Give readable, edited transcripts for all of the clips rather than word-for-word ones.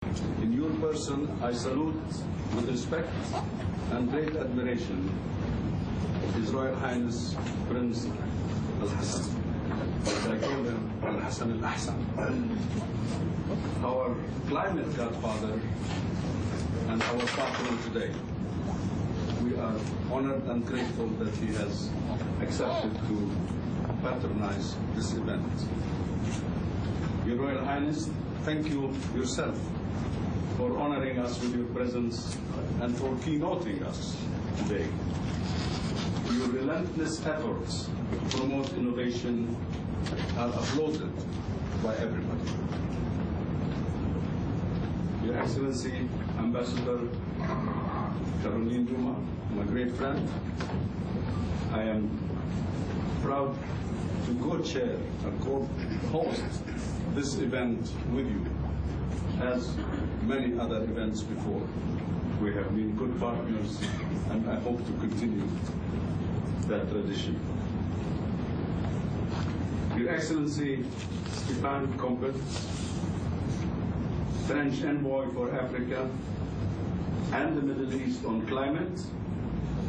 In your person, I salute with respect and great admiration His Royal Highness Prince Hassan. I call him Hassan al-Ahsan, our climate godfather and our partner today. We are honored and grateful that he has accepted to patronize this event. Your Royal Highness, thank you yourself for honoring us with your presence and for keynoting us today. Your relentless efforts to promote innovation are applauded by everybody. Your Excellency, Ambassador Duma, my great friend, I am proud to co-chair and co-host this event with you, as many other events before. We have been good partners, and I hope to continue that tradition. Your Excellency, Stefan Gompertz, French Envoy for Africa and the Middle East on climate,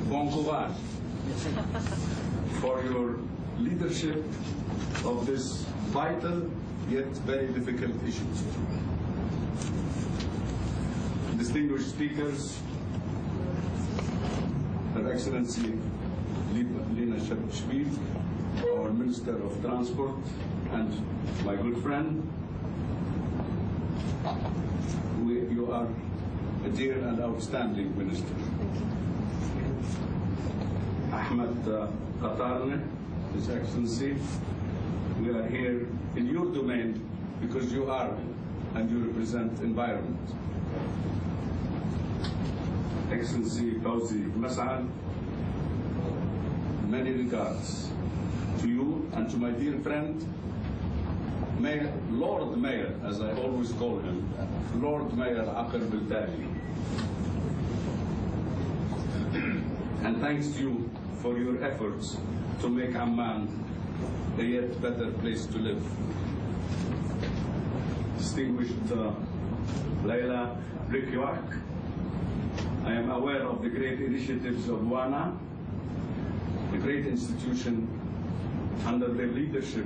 bon courage for your leadership of this vital yet very difficult issue. Distinguished speakers, Her Excellency Lina Shabib, our Minister of Transport and my good friend, you are a dear and outstanding minister. Ahmed Qatarne, His Excellency, we are here in your domain because you are and you represent environment. Excellency Fawzi Mas'ad, many regards to you and to my dear friend, Mayor, Lord Mayor, as I always call him, Lord Mayor Aqil Biltali. And thanks to you for your efforts to make Amman a yet better place to live. Distinguished Laila Brikwak, I am aware of the great initiatives of WANA, a great institution under the leadership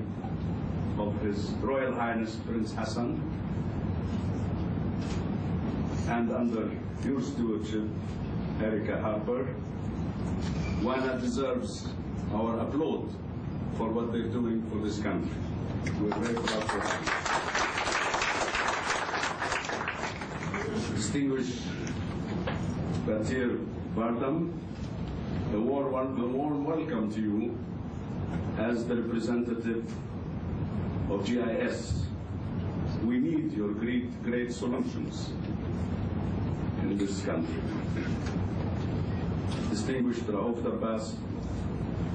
of His Royal Highness Prince Hassan, and under your stewardship, Erica Harper. WANA deserves our applaud for what they're doing for this country. We're very proud for them. Distinguished Batir Bardam, a warm welcome to you as the representative of GIS. We need your great solutions in this country. Distinguished Raouf Abbas,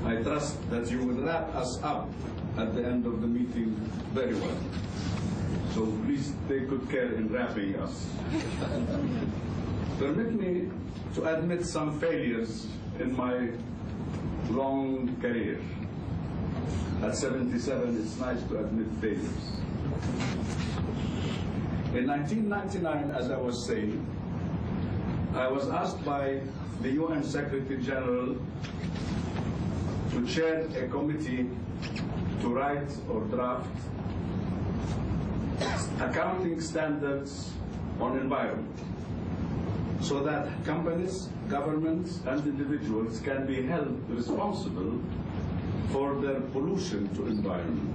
I trust that you will wrap us up at the end of the meeting very well. So please take good care in wrapping us. Permit me to admit some failures in my long career. At 77, it's nice to admit failures. In 1999, as I was saying, I was asked by the UN Secretary General to chair a committee to write or draft accounting standards on environment, so that companies, governments, and individuals can be held responsible for their pollution to environment.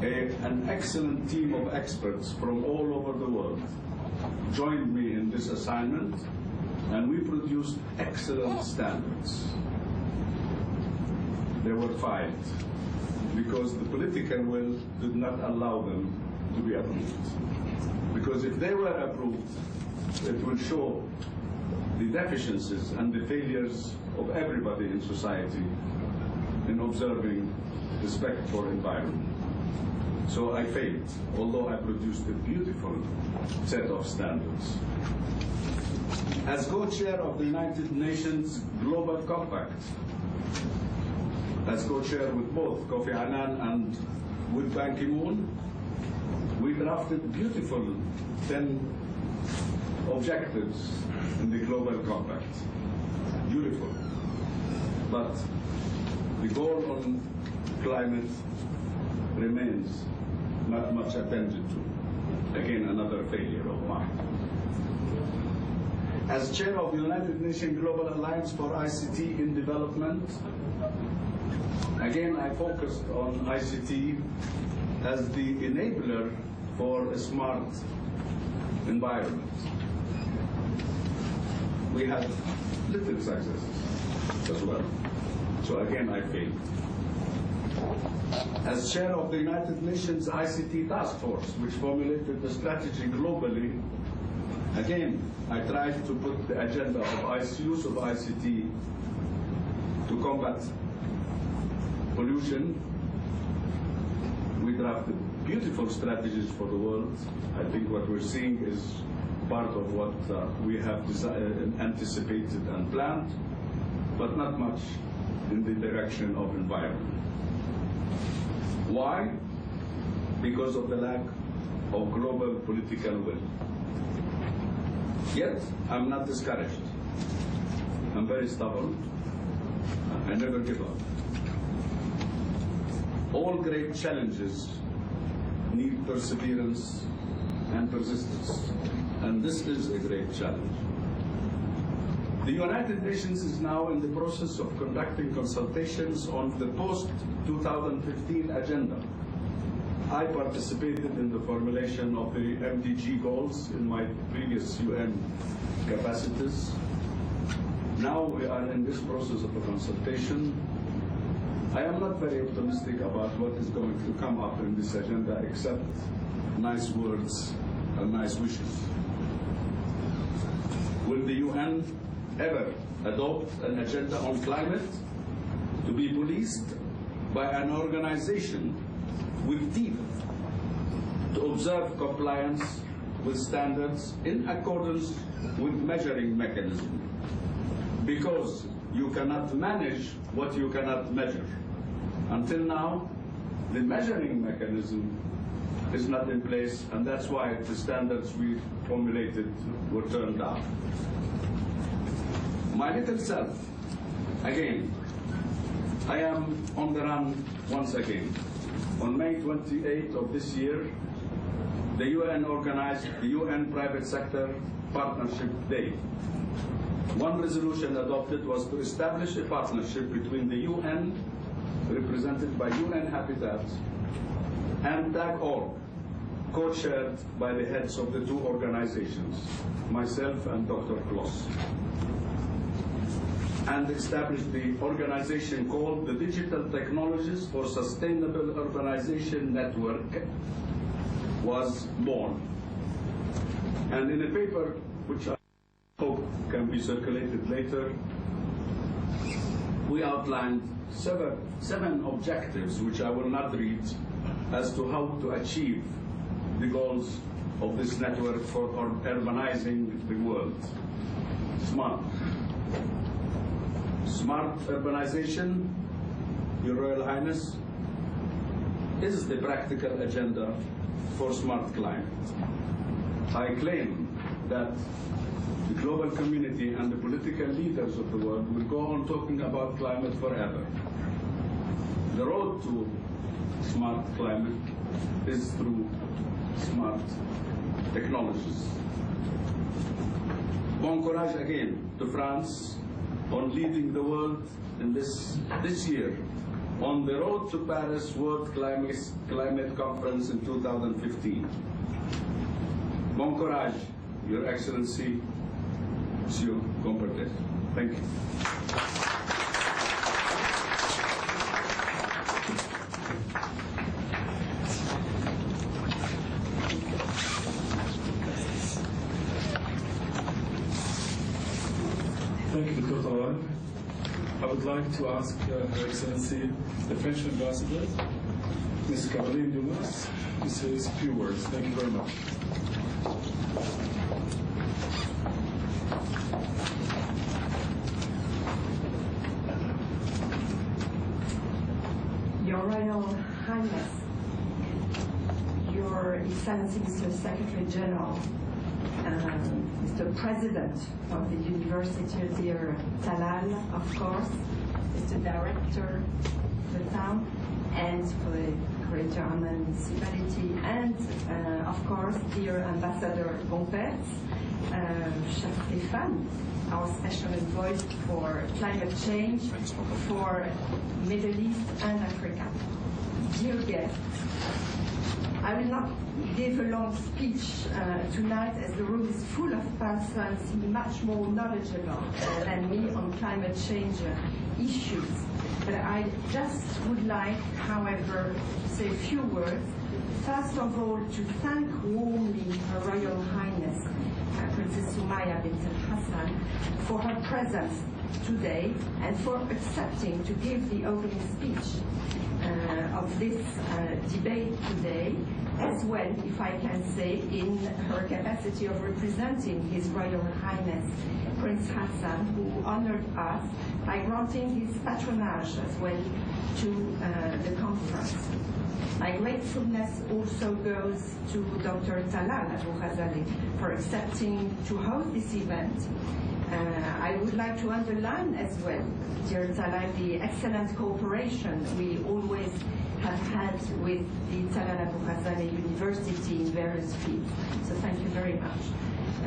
An excellent team of experts from all over the world joined me in this assignment, and we produced excellent standards. They were filed because the political will did not allow them to be approved. Because if they were approved, it will show the deficiencies and the failures of everybody in society in observing respect for environment. So I failed, although I produced a beautiful set of standards. As co-chair of the United Nations Global Compact, as co-chair with both Kofi Annan and with Ban Ki-moon, We drafted beautiful 10 objectives in the Global Compact. Beautiful. But the goal on climate remains not much attended to. Again, another failure of mine. As chair of the United Nations Global Alliance for ICT in Development, again, I focused on ICT as the enabler for a smart environment. We had little successes as well. So again, I failed. As chair of the United Nations ICT Task Force, which formulated the strategy globally, again, I tried to put the agenda of use of ICT to combat pollution. We drafted beautiful strategies for the world. I think what we're seeing is part of what we have anticipated and planned, but not much in the direction of environment. Why? Because of the lack of global political will. Yet, I'm not discouraged. I'm very stubborn. I never give up. All great challenges need perseverance and persistence. And this is a great challenge. The United Nations is now in the process of conducting consultations on the post-2015 agenda. I participated in the formulation of the MDG goals in my previous UN capacities. Now we are in this process of a consultation. I am not very optimistic about what is going to come up in this agenda, except nice words and nice wishes. Will the UN ever adopt an agenda on climate to be policed by an organization with teeth to observe compliance with standards in accordance with measuring mechanism? Because you cannot manage what you cannot measure. Until now, the measuring mechanism is not in place, and that's why the standards we formulated were turned down. My little self, again, I am on the run once again. On May 28th of this year, the UN organized the UN Private Sector Partnership Day. One resolution adopted was to establish a partnership between the UN, represented by UN Habitat, and TAG.org, co-chaired by the heads of the two organizations, myself and Dr. Kloss, and established the organization called the Digital Technologies for Sustainable Urbanization Network was born. And in a paper which I hope can be circulated later, we outlined seven objectives, which I will not read, as to how to achieve the goals of this network for urbanizing the world. Smart urbanization, Your Royal Highness, is the practical agenda for smart climate. I claim that the global community and the political leaders of the world will go on talking about climate forever. The road to smart climate is through smart technologies. Bon courage again to France on leading the world in this year on the road to Paris World Climate Conference in 2015. Bon courage, Your Excellency, Monsieur Gompertz. Thank you. Thank you, Dr. Talal. I would like to ask Her Excellency, the French Ambassador, Ms. Duma, to say a few words. Thank you very much. Your Royal Highness, Your Excellency Mr. Secretary General, Mr. President of the University, dear Talal, of course, Mr. Director of the town, and for the Greater Amman Municipality, and of course, dear Ambassador Gompertz, Chef Stefan, our Special Envoy for climate change for Middle East and Africa. Dear guests, I will not give a long speech tonight, as the room is full of persons much more knowledgeable than me on climate change issues. But I just would like, however, to say a few words. First of all, to thank warmly Her Royal Highness Princess Sumaya Bint Hassan for her presence today and for accepting to give the opening speech of this debate today, as well, if I can say, in her capacity of representing His Royal Highness Prince Hassan, who honored us by granting his patronage as well to the conference. My gratefulness also goes to Dr. Talal Abu-Ghazaleh for accepting to host this event. I would like to underline as well, dear Talal, the excellent cooperation we always have had with the Talal Abu-Ghazaleh University in various fields. So thank you very much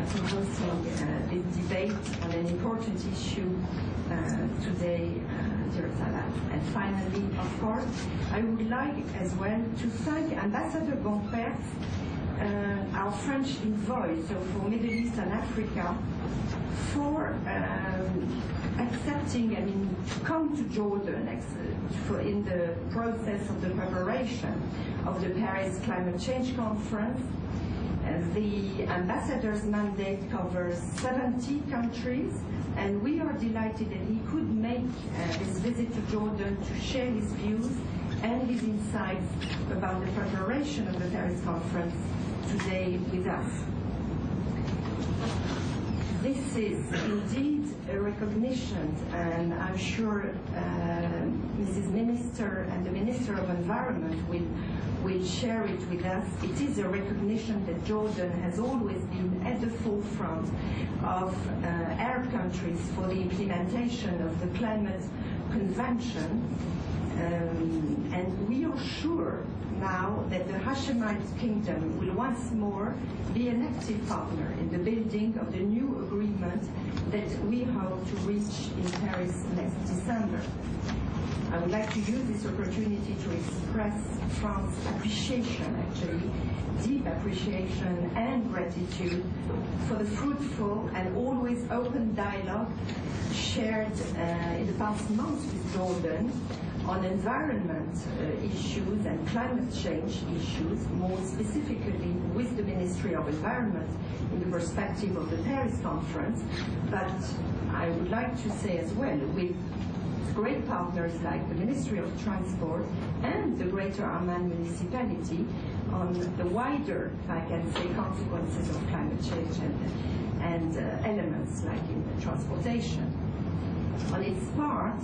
for hosting this debate on an important issue today, dear Talal. And finally, of course, I would like as well to thank Ambassador Gompertz, our French envoy, so for Middle East and Africa, for accepting, to come to Jordan in the process of the preparation of the Paris Climate Change Conference. The ambassador's mandate covers 70 countries, and we are delighted that he could make this visit to Jordan to share his views and his insights about the preparation of the Paris Conference today with us. This is indeed a recognition, and I'm sure Mrs. Minister and the Minister of Environment will share it with us. It is a recognition that Jordan has always been at the forefront of Arab countries for the implementation of the Climate Convention. And we are sure now that the Hashemite Kingdom will once more be an active partner in the building of the new agreement that we hope to reach in Paris next December. I would like to use this opportunity to express France's appreciation, actually, deep appreciation and gratitude for the fruitful and always open dialogue shared in the past months with Jordan on environment issues and climate change issues, more specifically with the Ministry of Environment in the perspective of the Paris Conference. But I would like to say as well, with great partners like the Ministry of Transport and the Greater Amman Municipality on the wider, if I can say, consequences of climate change and elements like in transportation. On its part,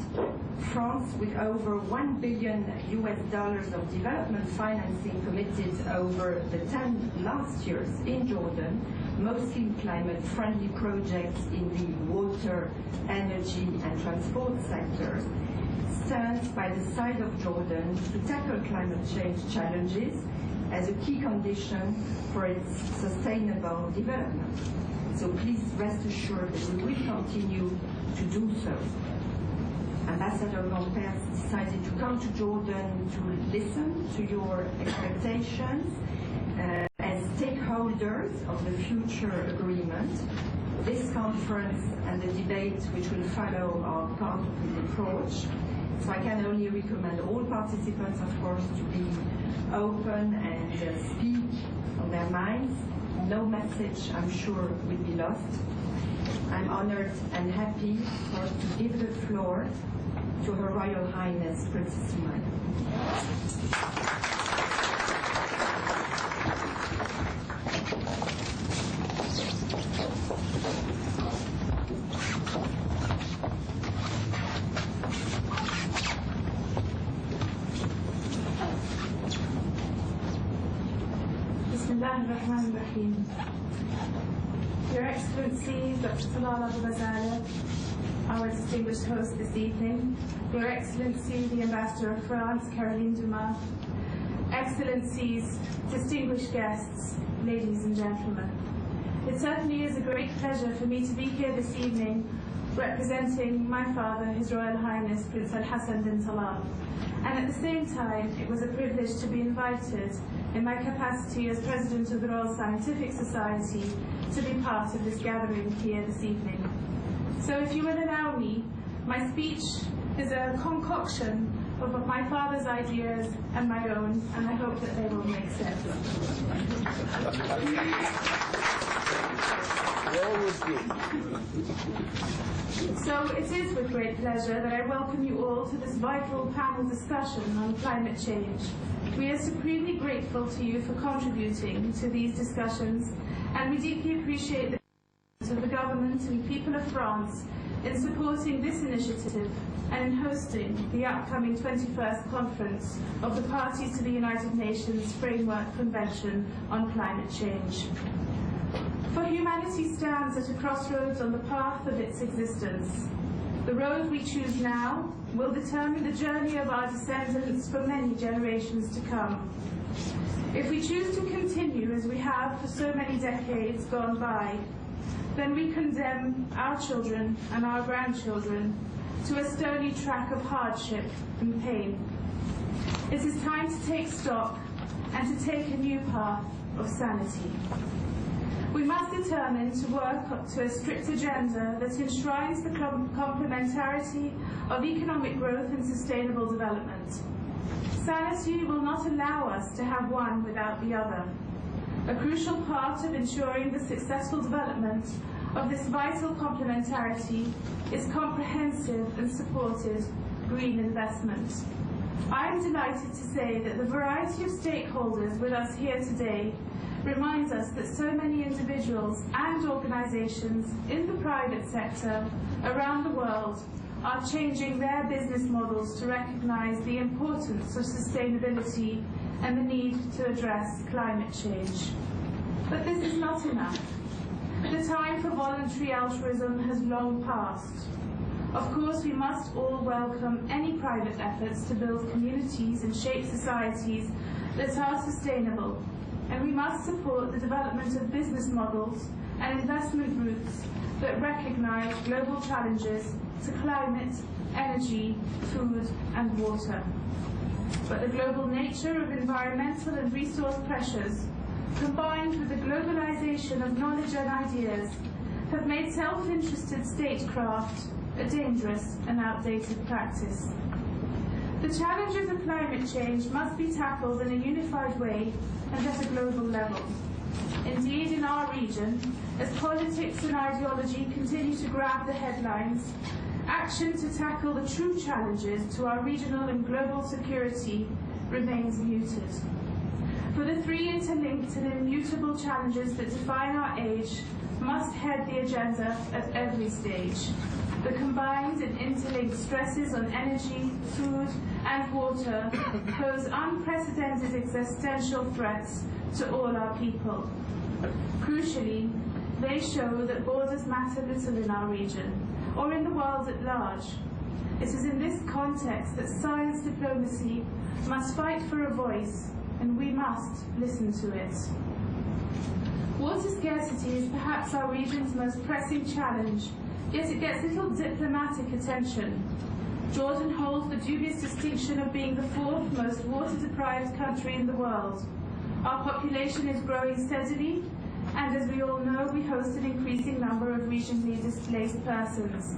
France, with over $1 billion of development financing committed over the 10 last years in Jordan, mostly in climate-friendly projects in the water, energy, and transport sectors, stands by the side of Jordan to tackle climate change challenges as a key condition for its sustainable development. So please rest assured that we will continue to do so. Ambassador Gompertz decided to come to Jordan to listen to your expectations as stakeholders of the future agreement. This conference and the debate which will follow are part of the approach. So I can only recommend all participants, of course, to be open and speak on their minds. No message, I'm sure, will be lost. I'm honored and happy to give the floor to Her Royal Highness Princess Sumaya. Bismillah Rahman Rahim. Your Excellency, Dr. Talal Abu-Ghazaleh, our distinguished host this evening, Your Excellency, the Ambassador of France, Duma, Excellencies, distinguished guests, ladies and gentlemen. It certainly is a great pleasure for me to be here this evening representing my father, His Royal Highness Prince Hassan bin Talal. And at the same time, it was a privilege to be invited in my capacity as President of the Royal Scientific Society to be part of this gathering here this evening. So if you will allow me, my speech is a concoction of my father's ideas and my own, and I hope that they will make sense. So it is with great pleasure that I welcome you all to this vital panel discussion on climate change. We are supremely grateful to you for contributing to these discussions, and we deeply appreciate the efforts of the government and people of France in supporting this initiative and in hosting the upcoming 21st Conference of the Parties to the United Nations Framework Convention on Climate Change. For humanity stands at a crossroads on the path of its existence. The road we choose now will determine the journey of our descendants for many generations to come. If we choose to continue as we have for so many decades gone by, then we condemn our children and our grandchildren to a stony track of hardship and pain. It is time to take stock and to take a new path of sanity. We must determine to work to a strict agenda that enshrines the complementarity of economic growth and sustainable development. Sanity will not allow us to have one without the other. A crucial part of ensuring the successful development of this vital complementarity is comprehensive and supported green investment. I am delighted to say that the variety of stakeholders with us here today reminds us that so many individuals and organizations in the private sector around the world are changing their business models to recognize the importance of sustainability and the need to address climate change. But this is not enough. The time for voluntary altruism has long passed. Of course, we must all welcome any private efforts to build communities and shape societies that are sustainable, and we must support the development of business models and investment routes that recognize global challenges to climate, energy, food, and water. But the global nature of environmental and resource pressures, combined with the globalization of knowledge and ideas, have made self-interested statecraft a dangerous and outdated practice. The challenges of climate change must be tackled in a unified way and at a global level. Indeed, in our region, as politics and ideology continue to grab the headlines, action to tackle the true challenges to our regional and global security remains muted. For the three interlinked and immutable challenges that define our age must head the agenda at every stage. The combined and interlinked stresses on energy, food, and water pose unprecedented existential threats to all our people. Crucially, they show that borders matter little in our region, or in the world at large. It is in this context that science diplomacy must fight for a voice, and we must listen to it. Water scarcity is perhaps our region's most pressing challenge, yet it gets little diplomatic attention. Jordan holds the dubious distinction of being the fourth most water-deprived country in the world. Our population is growing steadily, and as we all know, we host an increasing number of regionally displaced persons,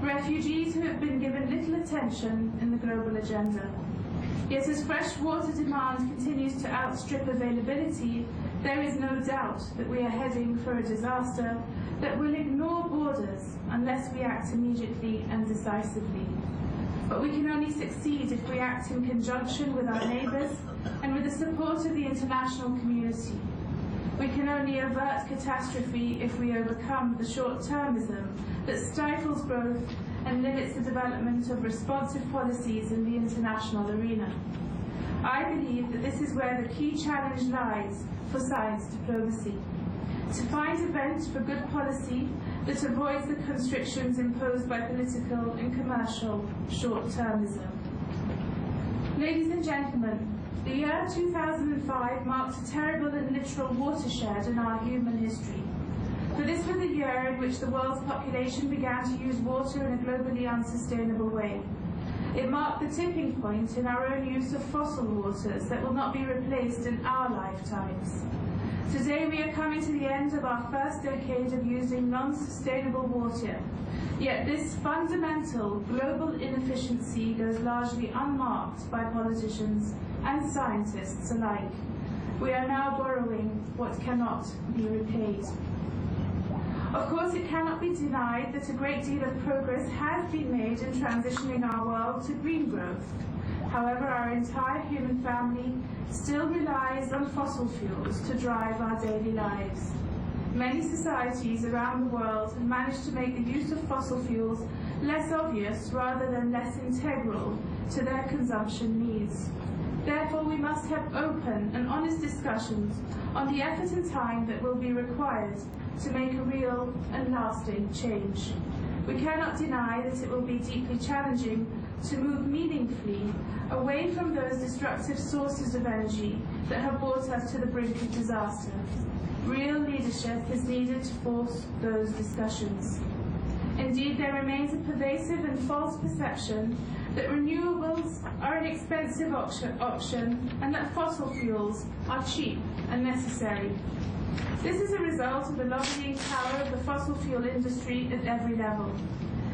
refugees who have been given little attention in the global agenda. Yet as fresh water demand continues to outstrip availability, there is no doubt that we are heading for a disaster that will ignore borders unless we act immediately and decisively. But we can only succeed if we act in conjunction with our neighbours and with the support of the international community. We can only avert catastrophe if we overcome the short-termism that stifles growth and limits the development of responsive policies in the international arena. I believe that this is where the key challenge lies for science diplomacy. To find a vent for good policy that avoids the constrictions imposed by political and commercial short-termism. Ladies and gentlemen, the year 2005 marked a terrible and literal watershed in our human history. For this was the year in which the world's population began to use water in a globally unsustainable way. It marked the tipping point in our own use of fossil waters that will not be replaced in our lifetimes. Today we are coming to the end of our first decade of using non-sustainable water, yet this fundamental global inefficiency goes largely unmarked by politicians and scientists alike. We are now borrowing what cannot be repaid. Of course, it cannot be denied that a great deal of progress has been made in transitioning our world to green growth. However, our entire human family still relies on fossil fuels to drive our daily lives. Many societies around the world have managed to make the use of fossil fuels less obvious rather than less integral to their consumption needs. Therefore, we must have open and honest discussions on the effort and time that will be required to make a real and lasting change. We cannot deny that it will be deeply challenging to move meaningfully away from those destructive sources of energy that have brought us to the brink of disaster. Real leadership is needed to force those discussions. Indeed, there remains a pervasive and false perception that renewables are an expensive option and that fossil fuels are cheap and necessary. This is a result of the lobbying power of the fossil fuel industry at every level,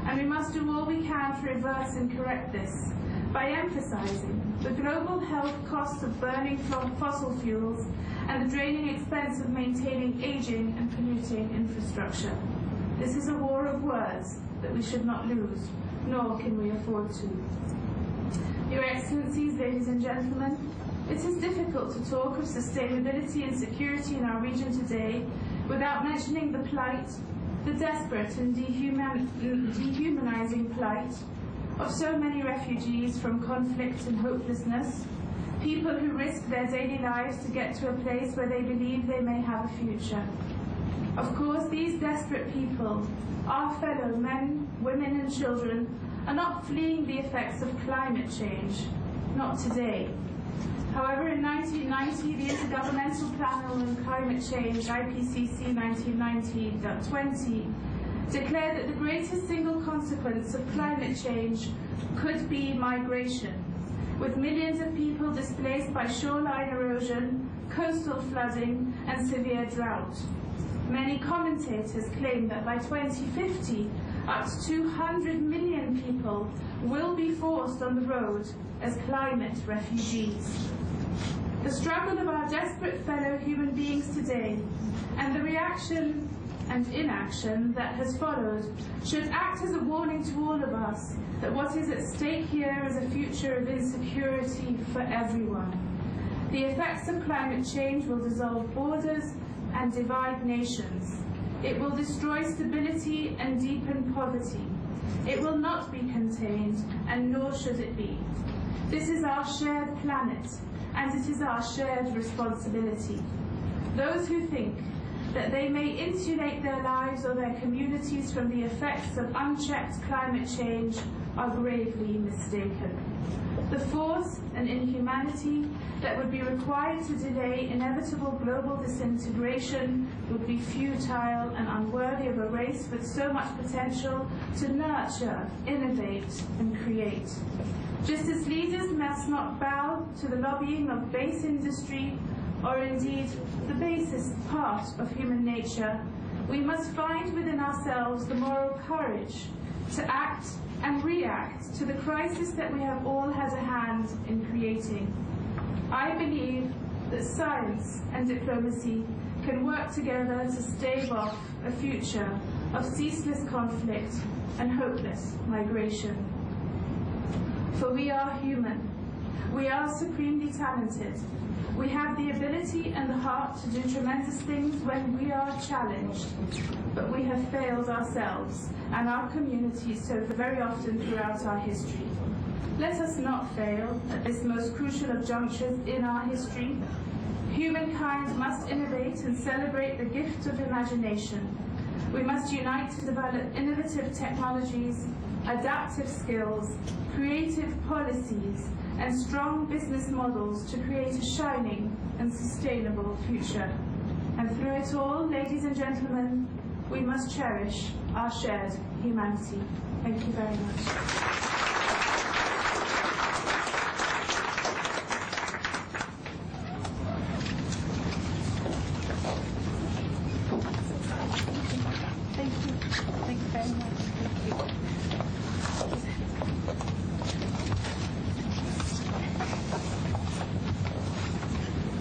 and we must do all we can to reverse and correct this by emphasizing the global health costs of burning fossil fuels and the draining expense of maintaining aging and polluting infrastructure. This is a war of words that we should not lose, nor can we afford to. Your Excellencies, ladies and gentlemen, it is difficult to talk of sustainability and security in our region today without mentioning the plight, the desperate and dehumanizing plight of so many refugees from conflict and hopelessness, people who risk their daily lives to get to a place where they believe they may have a future. Of course, these desperate people, our fellow men, women and children, are not fleeing the effects of climate change, not today. However, in 1990, the Intergovernmental Panel on Climate Change, IPCC 1990.20, declared that the greatest single consequence of climate change could be migration, with millions of people displaced by shoreline erosion, coastal flooding, and severe drought. Many commentators claim that by 2050, up to 200 million people will be forced on the road as climate refugees. The struggle of our desperate fellow human beings today, and the reaction and inaction that has followed, should act as a warning to all of us that what is at stake here is a future of insecurity for everyone. The effects of climate change will dissolve borders and divide nations. It will destroy stability and deepen poverty. It will not be contained, and nor should it be. This is our shared planet, and it is our shared responsibility. Those who think that they may insulate their lives or their communities from the effects of unchecked climate change are gravely mistaken. The force and inhumanity that would be required to delay inevitable global disintegration would be futile and unworthy of a race with so much potential to nurture, innovate, and create. Just as leaders must not bow to the lobbying of base industry, or indeed the basest part of human nature, we must find within ourselves the moral courage to act and react to the crisis that we have all had a hand in creating. I believe that science and diplomacy can work together to stave off a future of ceaseless conflict and hopeless migration. For we are human. We are supremely talented. We have the ability and the heart to do tremendous things when we are challenged, but we have failed ourselves and our communities so very often throughout our history. Let us not fail at this most crucial of junctures in our history. Humankind must innovate and celebrate the gift of imagination. We must unite to develop innovative technologies, adaptive skills, creative policies, and strong business models to create a shining and sustainable future. And through it all, ladies and gentlemen, we must cherish our shared humanity. Thank you very much.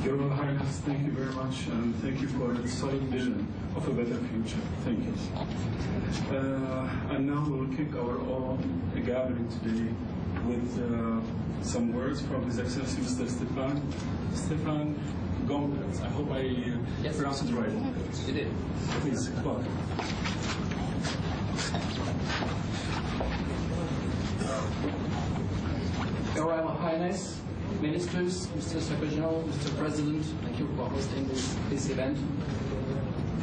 Your Royal Highness, thank you very much, and thank you for the solid vision of a better future. Thank you. And now we'll kick our own gathering today with some words from His Excellency Mr. Stefan Gompertz. I hope I pronounced it right. You did. Please, go ahead. Your Royal Highness, Ministers, Mr. Secretary General, Mr. President, thank you for hosting this event.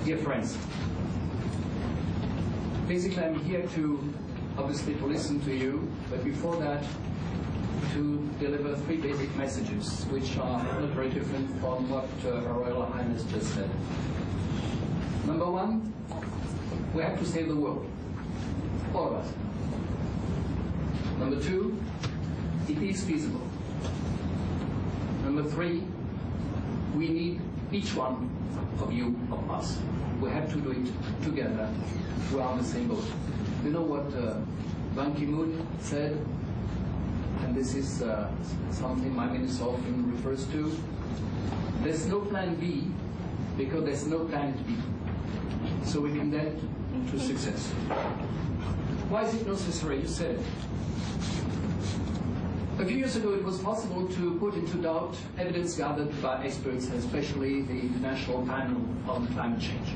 Dear friends, basically I'm here obviously to listen to you, but before that to deliver three basic messages which are not very different from what Her Royal Highness just said. Number one, we have to save the world, all of us. Number two, it is feasible. Number three, we need each one of you, of us. We have to do it together. We are on the same boat. You know what Ban Ki-moon said? And this is something my minister often refers to. There's no plan B because there's no planet B. So we can get to success. Why is it necessary? You said it. A few years ago, it was possible to put into doubt evidence gathered by experts, especially the International Panel on Climate Change.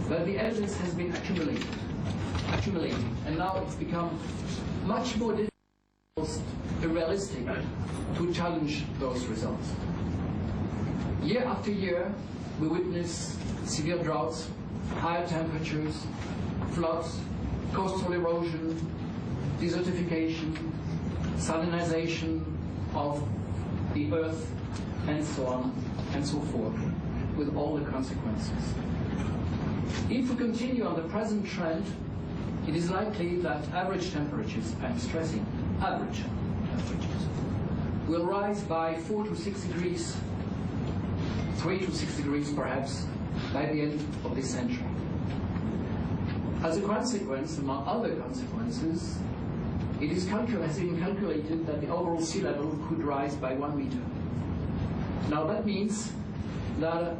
But the evidence has been accumulated, and now it's become much more difficult, almost unrealistic, to challenge those results. Year after year, we witness severe droughts, higher temperatures, floods, coastal erosion, desertification, salinization of the earth, and so on and so forth, with all the consequences. If we continue on the present trend, it is likely that average temperatures, I'm stressing average temperatures, will rise by 4 to 6 degrees, 3 to 6 degrees perhaps, by the end of this century. As a consequence, among other consequences, it has been calculated that the overall sea level could rise by 1 meter. Now that means that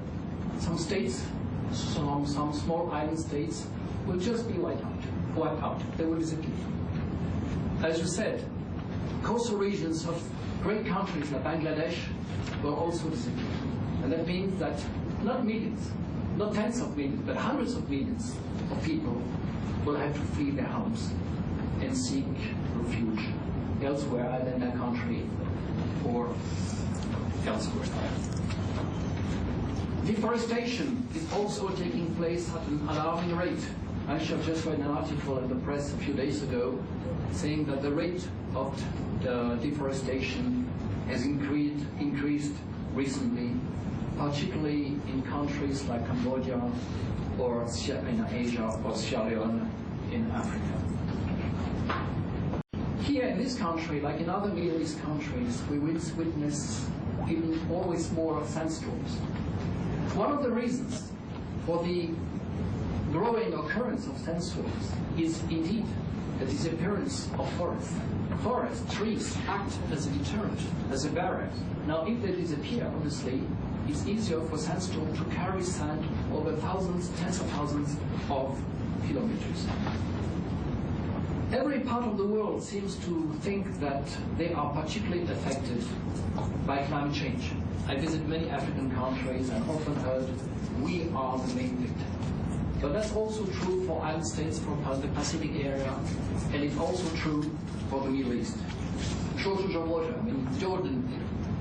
some states, some small island states, will just be wiped out. They will disappear. As you said, coastal regions of great countries like Bangladesh will also disappear. And that means that not millions, not tens of millions, but hundreds of millions of people will have to flee their homes and seek refuge elsewhere, either in their country or elsewhere. Deforestation is also taking place at an alarming rate. I have just read an article in the press a few days ago saying that the rate of the deforestation has increased recently, particularly in countries like Cambodia or in Asia or Sierra Leone in Africa. Here in this country, like in other Middle East countries, we witness even always more sandstorms. One of the reasons for the growing occurrence of sandstorms is indeed the disappearance of forests. Forests, trees, act as a deterrent, as a barrier. Now, if they disappear, obviously, it's easier for sandstorm to carry sand over thousands, tens of thousands of kilometers. Every part of the world seems to think that they are particularly affected by climate change. I visit many African countries and often heard, we are the main victim. But that's also true for island states from the Pacific area, and it's also true for the Middle East. Shortage of water. I mean, Jordan,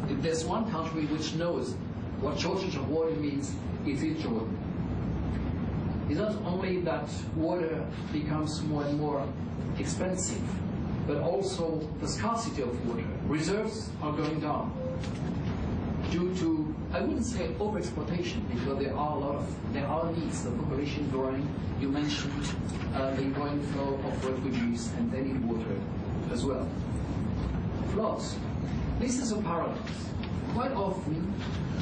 if there's one country which knows what shortage of water means, it is Jordan. It's not only that water becomes more and more expensive, but also the scarcity of water. Reserves are going down due to, I wouldn't say overexploitation, because there are needs. The population growing. You mentioned the growing flow of refugees, and they need water as well. Floods. This is a paradox. Quite often,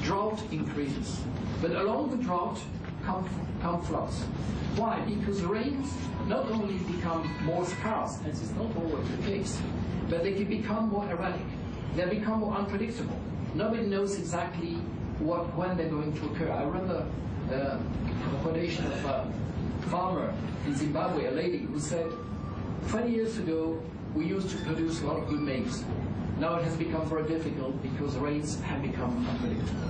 drought increases, but along the drought come floods. Why? Because rains not only become more scarce, as is not always the case, but they can become more erratic. They become more unpredictable. Nobody knows exactly when they're going to occur. I remember a quotation of a farmer in Zimbabwe, a lady who said, 20 years ago, we used to produce a lot of good maize. Now it has become very difficult because rains have become unpredictable.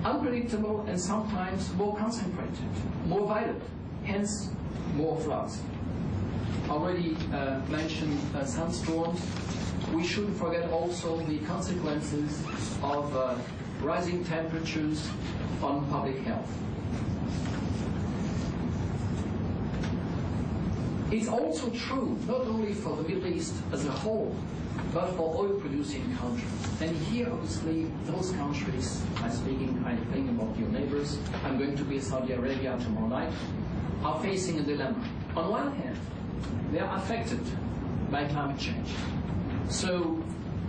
Unpredictable and sometimes more concentrated, more violent, hence more floods. Already mentioned sandstorms. We shouldn't forget also the consequences of rising temperatures on public health. It's also true not only for the Middle East as a whole, but for oil-producing countries. And here, obviously, those countries, I'm thinking about your neighbors, I'm going to be in Saudi Arabia tomorrow night, are facing a dilemma. On one hand, they are affected by climate change. So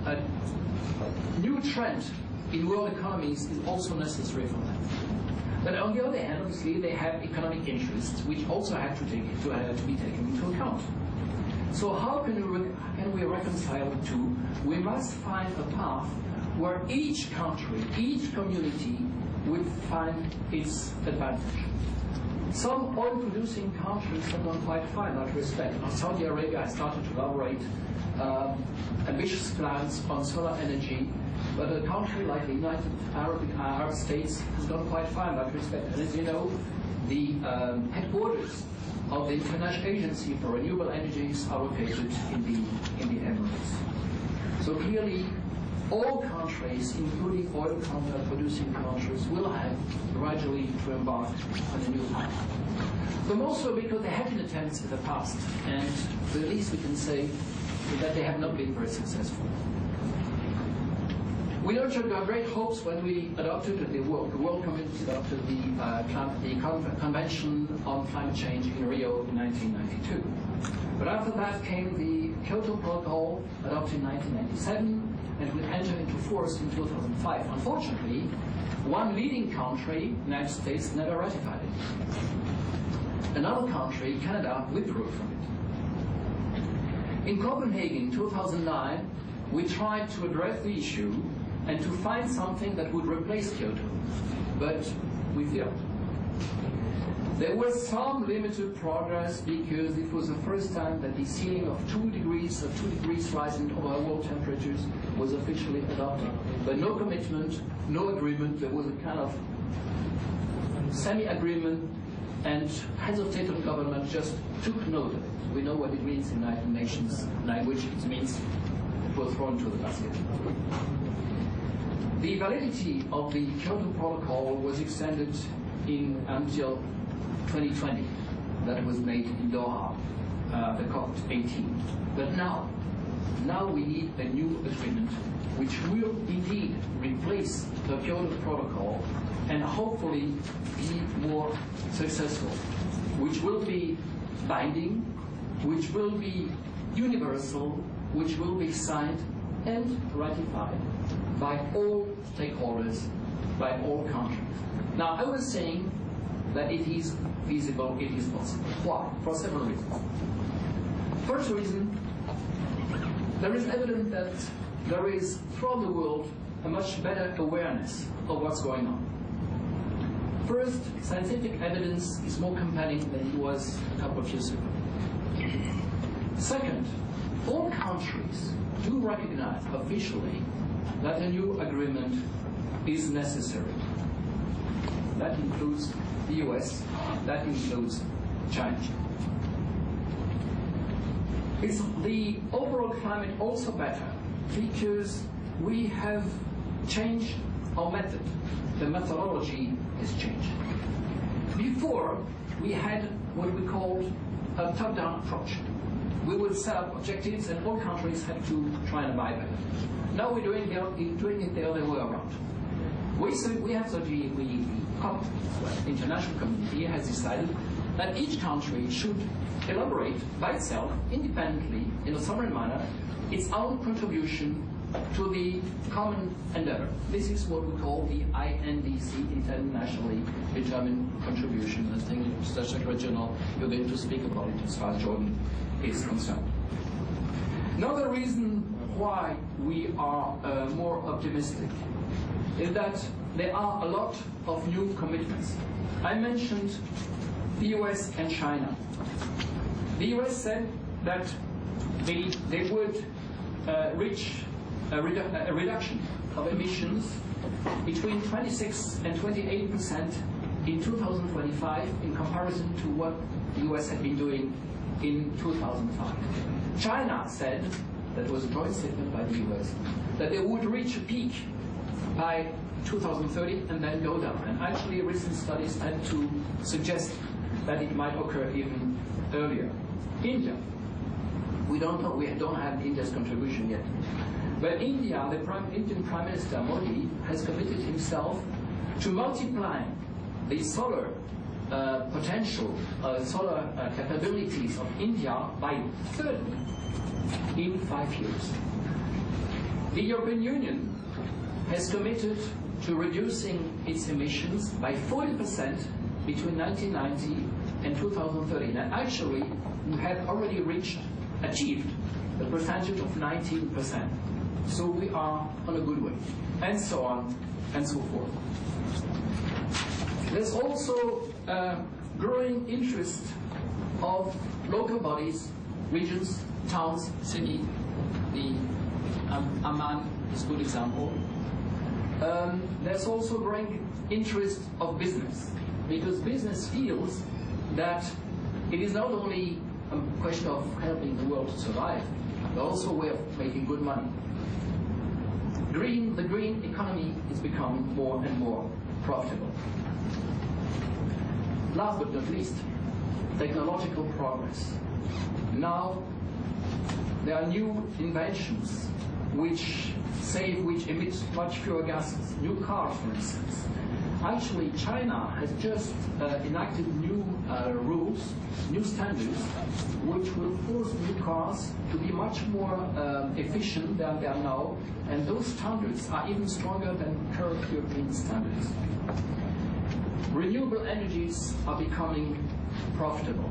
a new trend in world economies is also necessary for them. But on the other hand, obviously, they have economic interests which also have to be taken into account. So how can we reconcile the two? We must find a path where each country, each community will find its advantage. Some oil-producing countries have done quite fine in that respect. Now, Saudi Arabia has started to elaborate ambitious plans on solar energy, but a country like the United Arab States has done quite fine in that respect. And as you know, the headquarters of the International Agency for Renewable Energies are located in the Emirates. So clearly, all countries, including oil-producing countries, will have gradually to embark on a new path. But also because there have been attempts in the past, and the least we can say is that they have not been very successful. We nurtured our great hopes when we adopted, the world community adopted the Convention on Climate Change in Rio in 1992. But after that came the Kyoto Protocol, adopted in 1997, and would enter into force in 2005. Unfortunately, one leading country, the United States, never ratified it. Another country, Canada, withdrew from it. In Copenhagen, 2009, we tried to address the issue and to find something that would replace Kyoto, but we failed. There was some limited progress because it was the first time that the ceiling of 2 degrees rise in world temperatures was officially adopted. But no commitment, no agreement. There was a kind of semi-agreement, and heads of state and government just took note of it. We know what it means in United Nations language. It means it was thrown to the basket. The validity of the Kyoto Protocol was extended until 2020. That was made in Doha, the COP18. But now we need a new agreement which will indeed replace the Kyoto Protocol and hopefully be more successful, which will be binding, which will be universal, which will be signed and ratified by all stakeholders, by all countries. Now, I was saying that it is feasible, it is possible. Why? For several reasons. First reason, there is evidence that there is, throughout the world, a much better awareness of what's going on. First, scientific evidence is more compelling than it was a couple of years ago. Second, all countries do recognize officially that a new agreement is necessary. That includes the US, that includes China. Is the overall climate also better because we have changed our method? The methodology has changed. Before, we had what we called a top-down approach. We would set up objectives and all countries had to try and abide by it. Now we're doing it the other way around. The international community has decided that each country should elaborate by itself, independently, in a sovereign manner, its own contribution to the common endeavor. This is what we call the INDC, Internationally Determined Contribution. I think, Mr. Secretary General, you're going to speak about it as far as Jordan is concerned. Another reason why we are more optimistic is that there are a lot of new commitments. I mentioned the US and China. The US said that they would reach a reduction of emissions between 26 and 28% in 2025 in comparison to what the US had been doing in 2005. China said, that was a joint statement by the US, that they would reach a peak by 2030 and then go down. And actually recent studies tend to suggest that it might occur even earlier. India. We don't know, we don't have India's contribution yet. But India, the Indian Prime Minister Modi has committed himself to multiply the solar potential, solar capabilities of India by 30 in 5 years. The European Union has committed to reducing its emissions by 40% between 1990 and 2030. And actually, we have already achieved a percentage of 19%. So we are on a good way, and so on and so forth. There's also a growing interest of local bodies, regions, towns, cities. The Amman is a good example. There's also growing interest of business, because business feels that it is not only a question of helping the world to survive, but also a way of making good money. The green economy is becoming more and more profitable. Last but not least, technological progress. Now, there are new inventions which emit much fewer gases. New cars, for instance. Actually, China has just enacted new rules, new standards, which will force new cars to be much more efficient than they are now, and those standards are even stronger than current European standards. Renewable energies are becoming profitable.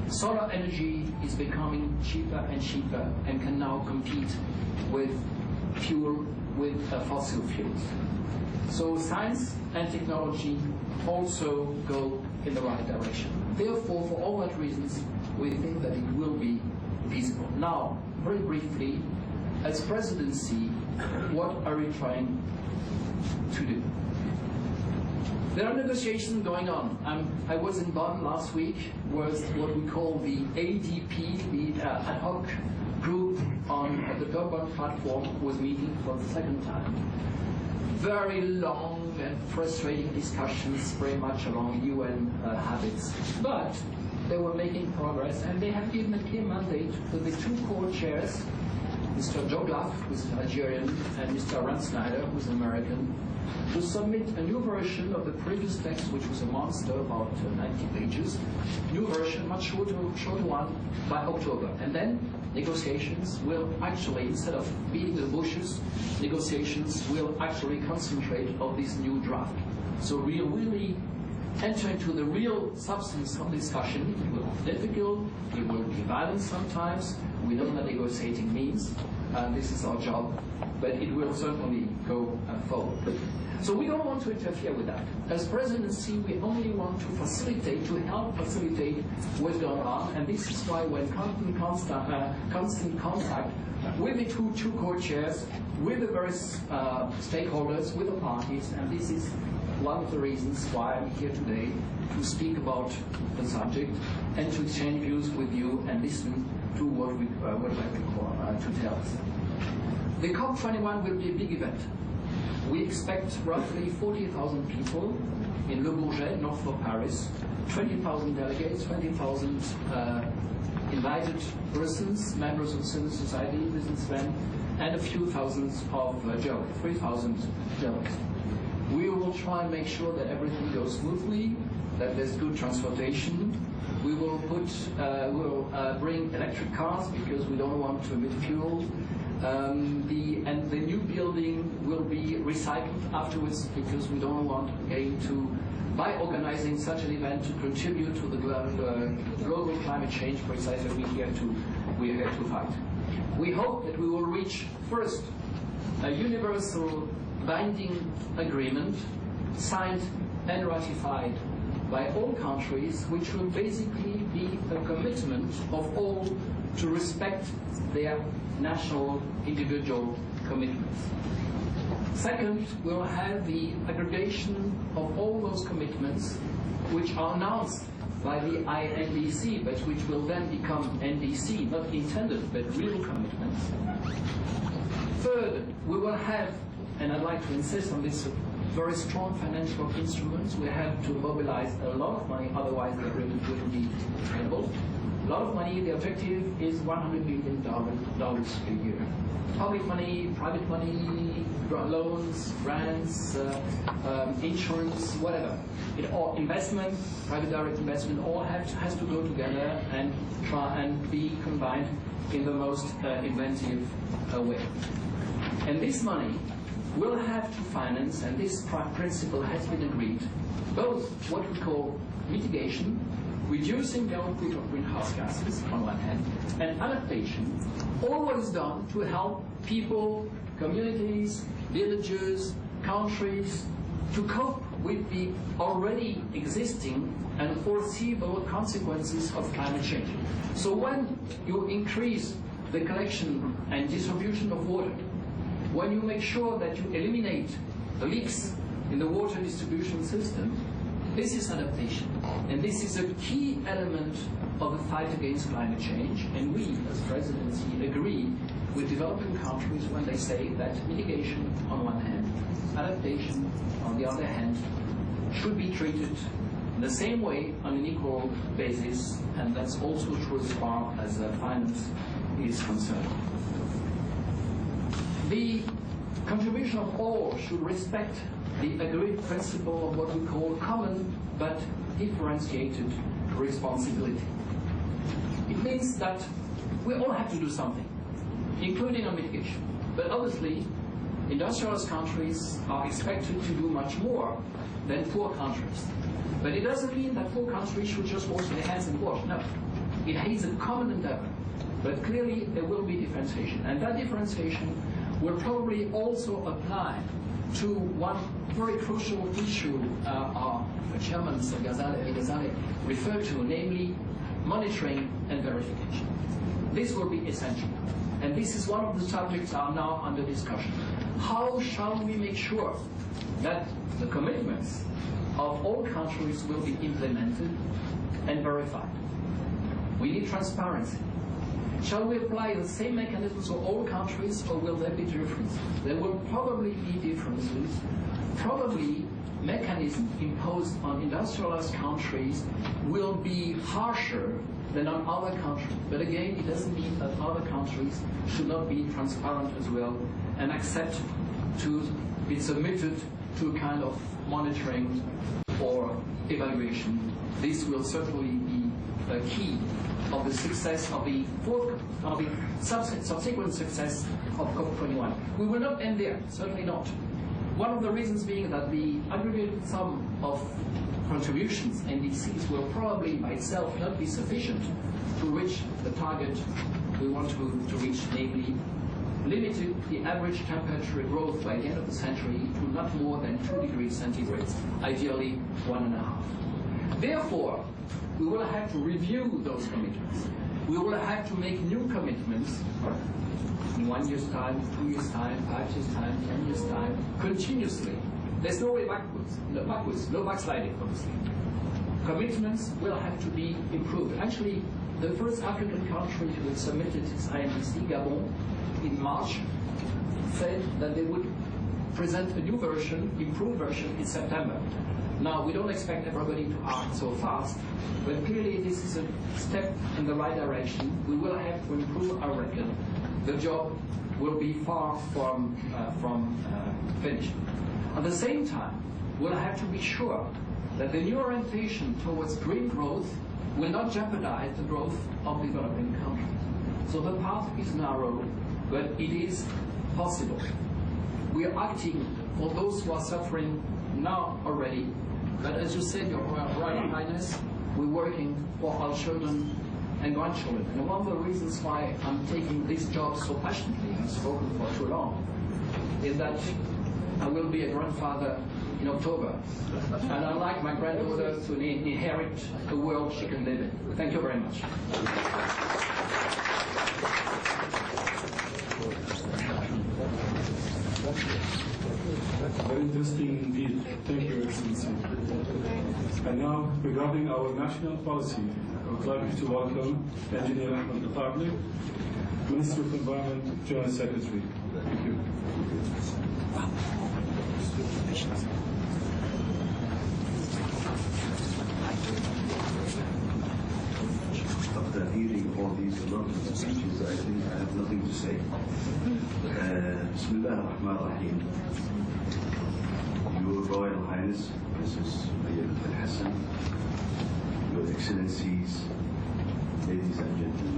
Solar energy is becoming cheaper and cheaper and can now compete with fossil fuels. So science and technology also go in the right direction. Therefore, for all that reasons, we think that it will be feasible. Now, very briefly, as presidency, what are we trying to do? There are negotiations going on. I was in Bonn last week, was what we call the ADP, the ad hoc group on the Durban platform, was meeting for the second time. Very long and frustrating discussions, very much along UN habits. But they were making progress, and they have given a clear mandate to the two co-chairs, Mr. Joglaf, who's Algerian, and Mr. Ransnyder, who's American, to submit a new version of the previous text, which was a monster, about 90 pages, new version, much shorter one, by October. And then negotiations will actually, instead of beating the bushes, negotiations will actually concentrate on this new draft. So we'll really enter into the real substance of discussion. It will be difficult, it will be violent sometimes. We know what negotiating means, and this is our job, but it will certainly go forward. So we don't want to interfere with that. As presidency, we only want to facilitate, to help facilitate what's going on, and this is why we're in constant contact with the two co-chairs, with the various stakeholders, with the parties, and this is one of the reasons why I'm here today to speak about the subject and to exchange views with you and listen to what I have to tell us. The COP21 will be a big event. We expect roughly 40,000 people in Le Bourget, north of Paris, 20,000 delegates, 20,000 invited persons, members of civil society, businessmen, and a few thousands of journalists, 3,000 journalists. We will try and make sure that everything goes smoothly, that there's good transportation. We will bring electric cars because we don't want to emit fuel. And the new building will be recycled afterwards because we don't want again to, by organizing such an event, to contribute to the global climate change precisely we're here to fight. We hope that we will reach first a universal binding agreement signed and ratified by all countries, which will basically be a commitment of all to respect their national individual commitments. Second, we'll have the aggregation of all those commitments which are announced by the INDC, but which will then become NDC, not intended, but real commitments. Third, we will have, and I'd like to insist on this, very strong financial instruments. We have to mobilize a lot of money, otherwise the agreement wouldn't be credible. A lot of money. The objective is $100 million a year. Public money, private money, loans, grants, insurance, whatever. Investment, private direct investment, all has to go together and try and be combined in the most inventive way. And this money will have to finance, and this principle has been agreed, both what we call mitigation, reducing the output of greenhouse gases on one hand, and adaptation, always done to help people, communities, villages, countries, to cope with the already existing and foreseeable consequences of climate change. So when you increase the collection and distribution of water, when you make sure that you eliminate the leaks in the water distribution system, this is adaptation. And this is a key element of the fight against climate change. And we, as presidency, agree with developing countries when they say that mitigation on one hand, adaptation on the other hand, should be treated in the same way on an equal basis. And that's also true as far as finance is concerned. The contribution of all should respect the agreed principle of what we call common but differentiated responsibility. It means that we all have to do something, including on mitigation. But obviously, industrialized countries are expected to do much more than poor countries. But it doesn't mean that poor countries should just wash their hands and wash. No. It is a common endeavor. But clearly, there will be differentiation. And that differentiation will probably also apply to one very crucial issue our Chairman Ghazaleh referred to, namely monitoring and verification. This will be essential. And this is one of the subjects that are now under discussion. How shall we make sure that the commitments of all countries will be implemented and verified? We need transparency. Shall we apply the same mechanisms for all countries, or will there be differences? There will probably be differences. Probably mechanisms imposed on industrialized countries will be harsher than on other countries. But again, it doesn't mean that other countries should not be transparent as well and accept to be submitted to a kind of monitoring or evaluation. This will certainly be a key of the success of the subsequent success of COP21. We will not end there, certainly not. One of the reasons being that the aggregated sum of contributions, NDCs, will probably by itself not be sufficient to reach the target we want to reach, namely limited the average temperature growth by the end of the century to not more than 2 degrees centigrade, ideally 1.5. Therefore, we will have to review those commitments. We will have to make new commitments in 1 year's time, 2 years' time, 5 years' time, 10 years' time, continuously, There's no way backwards, no backsliding, obviously. Commitments will have to be improved. Actually, the first African country that submitted its INDC, Gabon, in March, said that they would present a new version, improved version, in September. Now, we don't expect everybody to act so fast, but clearly this is a step in the right direction. We will have to improve our record. The job will be far from finished. At the same time, we'll have to be sure that the new orientation towards green growth will not jeopardize the growth of developing countries. So the path is narrow, but it is possible. We are acting for those who are suffering now already, but as you said, Your Royal Highness, we're working for our children and grandchildren. And one of the reasons why I'm taking this job so passionately and spoken for too long is that I will be a grandfather in October. And I'd like my granddaughter to inherit the world she can live in. Thank you very much. Very interesting indeed. Thank you, Your Excellency. And now, regarding our national policy, I would like to welcome Engineer Ahmed Al-Tabli, Minister of Environment, General Secretary. Thank you. After hearing all these lot of speeches, I think I have nothing to say. Bismillah ar-Rahman ar-Rahim. Your Royal Highness, Princess Sumaya bin Hassan, Your Excellencies, ladies and gentlemen,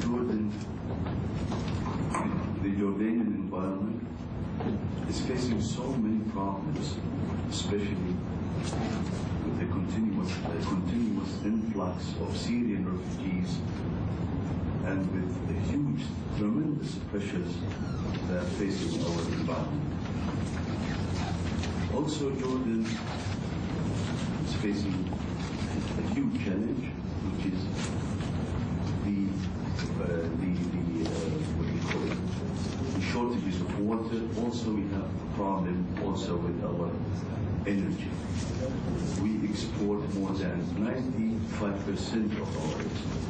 Jordan, the Jordanian environment is facing so many problems, especially with the continuous influx of Syrian refugees and with the huge, tremendous pressures that are facing our environment. Also, Jordan is facing a huge challenge, which is the shortages of water. Also, we have a problem also with our energy. We export more than 95% of our export.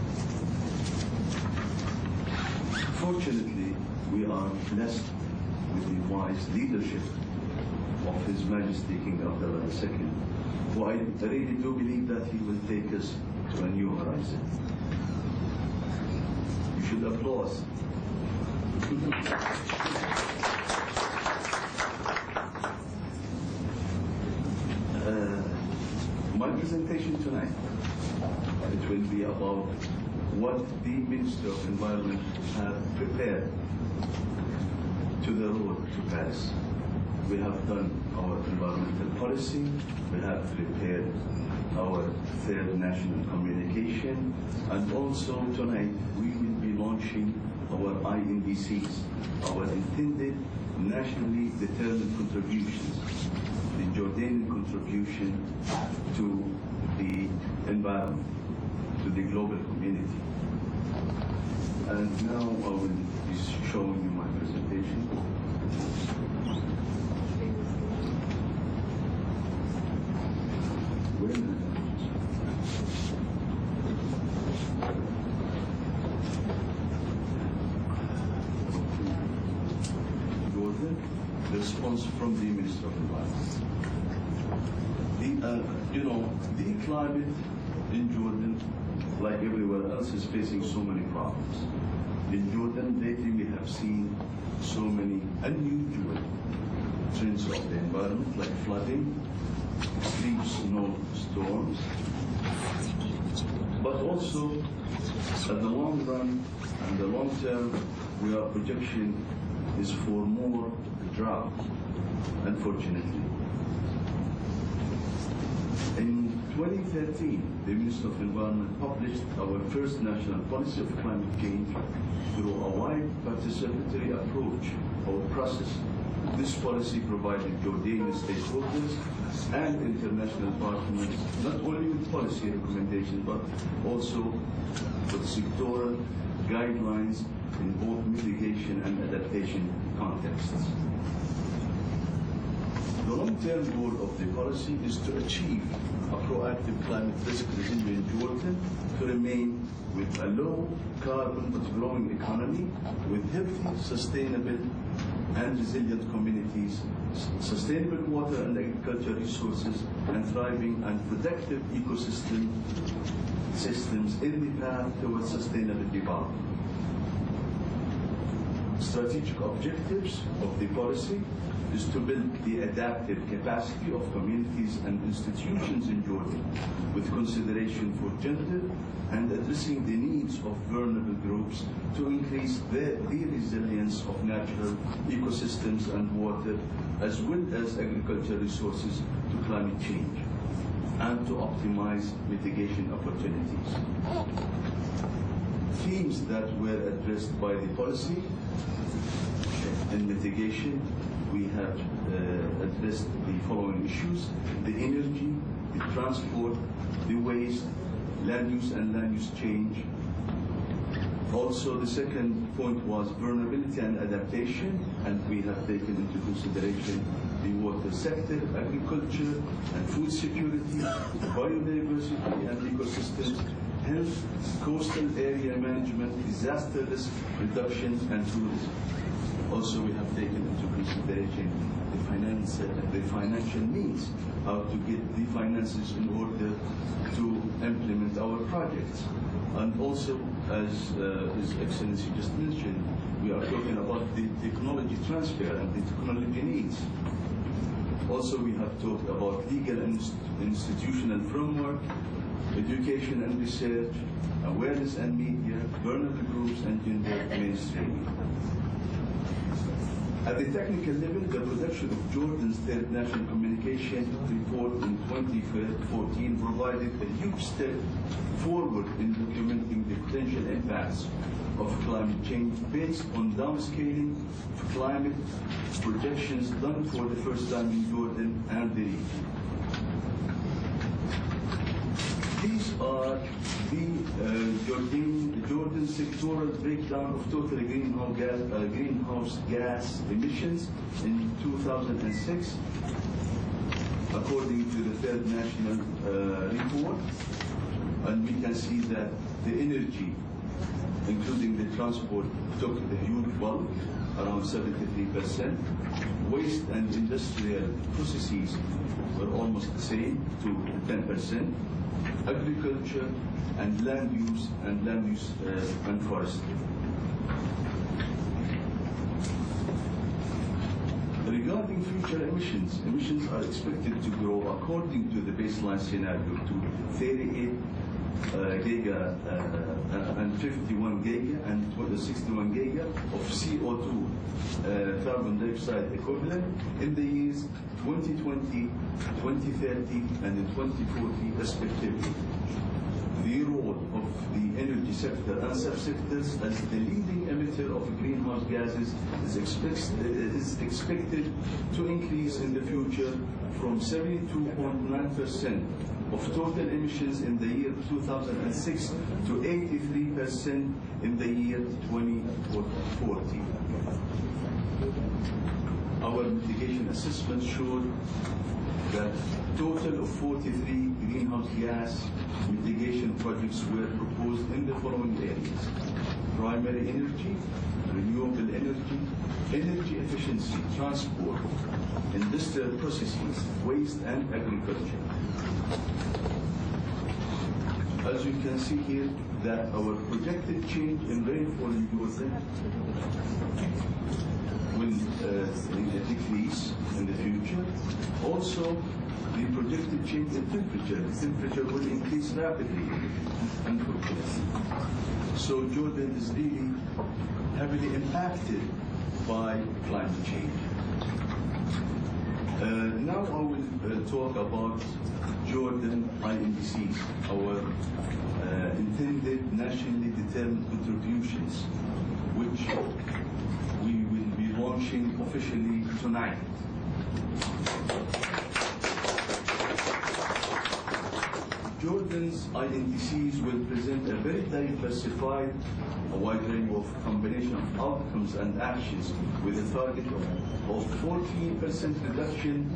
Fortunately, we are blessed with the wise leadership of His Majesty King Abdullah II, who I really do believe that he will take us to a new horizon. You should applaud. My presentation tonight, it will be about what the Minister of Environment have prepared to the road to Paris. We have done our environmental policy, we have prepared our third national communication, and also tonight we will be launching our INDCs, our intended nationally determined contributions, the Jordanian contribution to the environment, to the global community. And now I will be showing you my presentation. The response from the Minister of Environment. The climate in Jordan, like everywhere else, is facing so many problems. In Jordan, lately we have seen so many unusual trends of the environment, like flooding, extreme snowstorms, but also at the long run and the long term, our projection is for more drought, unfortunately. In 2013, the Minister of Environment published our first national policy of climate change through a wide participatory approach or process. This policy provided Jordanian stakeholders and international partners not only with policy recommendations but also with sectoral guidelines in both mitigation and adaptation contexts. The long-term goal of the policy is to achieve a proactive climate risk resilient Jordan to remain with a low carbon but growing economy, with healthy, sustainable and resilient communities, sustainable water and agriculture resources, and thriving and productive systems in the path towards sustainable development. Strategic objectives of the policy is to build the adaptive capacity of communities and institutions in Jordan with consideration for gender and addressing the needs of vulnerable groups to increase the resilience of natural ecosystems and water, as well as agricultural resources to climate change, and to optimize mitigation opportunities. Themes that were addressed by the policy in mitigation, we have addressed the following issues: the energy, the transport, the waste, land use and land use change. Also, the second point was vulnerability and adaptation, and we have taken into consideration the water sector, agriculture and food security, biodiversity and ecosystems, health, coastal area management, disaster risk reduction, and tourism. Also, we have taken into consideration the financial means, how to get the finances in order to implement our projects. And also, as His Excellency just mentioned, we are talking about the technology transfer and the technology needs. Also, we have talked about legal and institutional framework, education and research, awareness and media, vulnerable groups, and gender mainstreaming. At the technical level, the production of Jordan's third national communication report in 2014 provided a huge step forward in documenting the potential impacts of climate change based on downscaling climate projections done for the first time in Jordan and the region. These are the Jordan sectoral breakdown of total greenhouse gas emissions in 2006, according to the third national report. And we can see that the energy, including the transport, took the huge bulk, around 73%. Waste and industrial processes were almost the same, to 10%. Agriculture and land use and forestry. Regarding future emissions are expected to grow according to the baseline scenario to 38 giga and 51 giga and 61 giga of CO2 carbon dioxide equivalent in the years 2020, 2030, and 2040 respectively. The role of the energy sector and subsectors as the leading emitter of greenhouse gases is expected to increase in the future from 72.9% of total emissions in the year 2006 to 83% in the year 2040. Our mitigation assessment showed that a total of 43 greenhouse gas mitigation projects were proposed in the following areas: primary energy, renewable energy, energy efficiency, transport, industrial processes, waste, and agriculture. As you can see here, that our projected change in rainfall in Jordan will decrease in the future. Also, the projected change in temperature. The temperature will increase rapidly, unfortunately. So Jordan is really heavily impacted by climate change. Now I will talk about Jordan INDCs, our intended nationally determined contributions, which we will be launching officially tonight. Jordan Jordan's INDCs will present a very diversified, a wide range of combination of outcomes and actions with a target of 14% reduction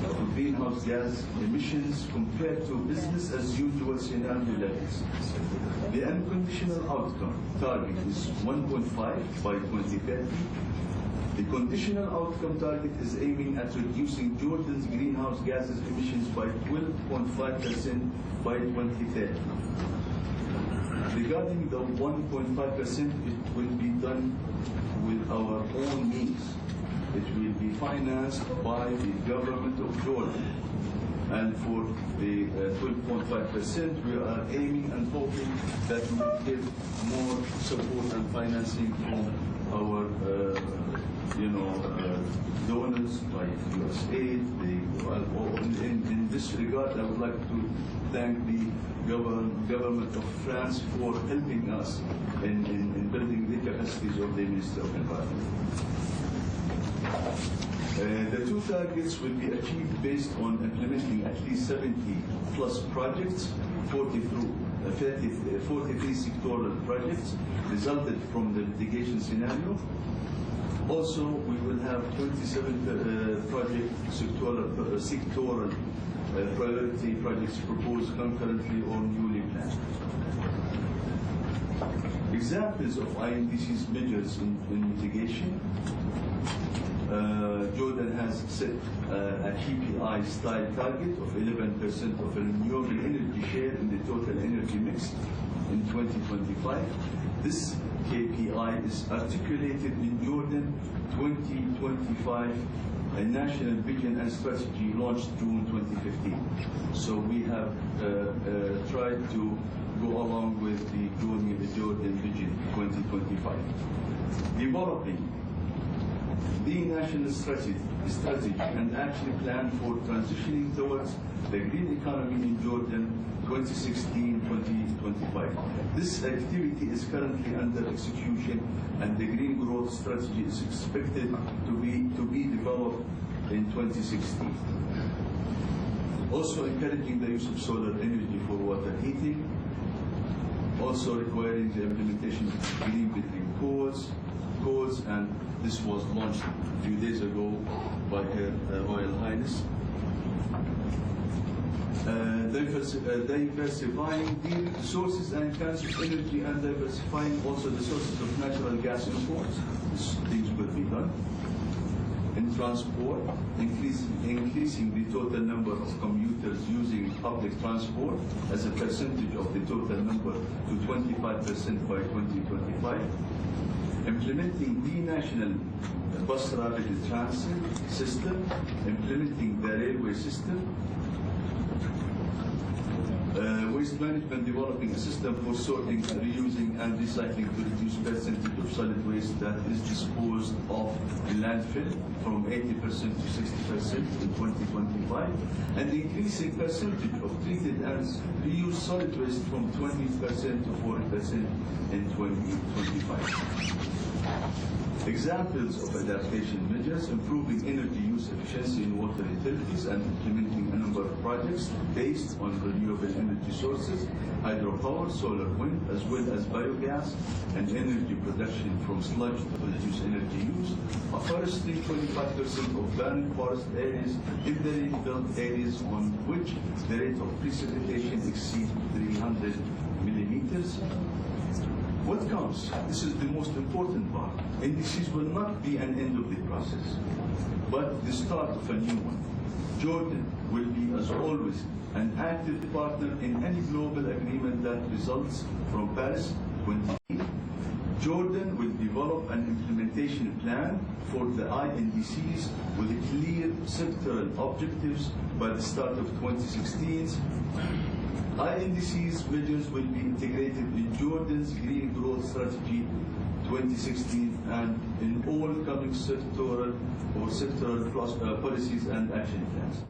of greenhouse gas emissions compared to business as usual scenario levels. The unconditional outcome target is 1.5 by 2030. The conditional outcome target is aiming at reducing Jordan's greenhouse gases emissions by 12.5% by 2030. Regarding the 1.5%, it will be done with our own means. It will be financed by the government of Jordan. And for the 12.5%, we are aiming and hoping that we will give more support and financing from our donors like USAID. In this regard, I would like to thank the government of France for helping us in building the capacities of the Ministry of Environment. The two targets will be achieved based on implementing at least 70 plus projects, 43 sectoral projects resulted from the mitigation scenario. Also, we will have 27 sectoral priority projects proposed concurrently or newly planned. Examples of INDC's measures in mitigation. Jordan has set a KPI-style target of 11% of renewable energy share in the total energy mix in 2025. This KPI is articulated in Jordan 2025, a national vision and strategy launched June 2015. So we have tried to go along with the Jordan Vision 2025. Developing the national strategy and action plan for transitioning towards the green economy in Jordan 2016-2025. This activity is currently under execution, and the green growth strategy is expected to be developed in 2016. Also encouraging the use of solar energy for water heating. Also requiring the implementation of green building codes, and this was launched a few days ago by Her Royal Highness. Diversifying the sources and kinds of energy, and diversifying also the sources of natural gas imports. These things will be done. In transport, increasing the total number of commuters using public transport as a percentage of the total number to 25% by 2025. Implementing the national bus rapid transit system, implementing the railway system. Waste management, developing a system for sorting, reusing, and recycling to reduce percentage of solid waste that is disposed of in landfill from 80% to 60% in 2025, and increasing percentage of treated and reused solid waste from 20% to 40% in 2025. Examples of adaptation measures: improving energy use efficiency in water utilities and implementing a number of projects based on renewable energy sources, hydropower, solar, wind, as well as biogas and energy production from sludge to reduce energy use. Afforestry, 25% of barren forest areas in the rebuilt areas on which the rate of precipitation exceeds 300 millimeters. What comes? This is the most important part. NDCs will not be an end of the process, but the start of a new one. Jordan will be, as always, an active partner in any global agreement that results from Paris 20. Jordan will develop an implementation plan for the INDCs with clear sectoral objectives by the start of 2016. INDC's measures will be integrated in Jordan's Green Growth Strategy 2016 and in all coming sectoral policies and action plans.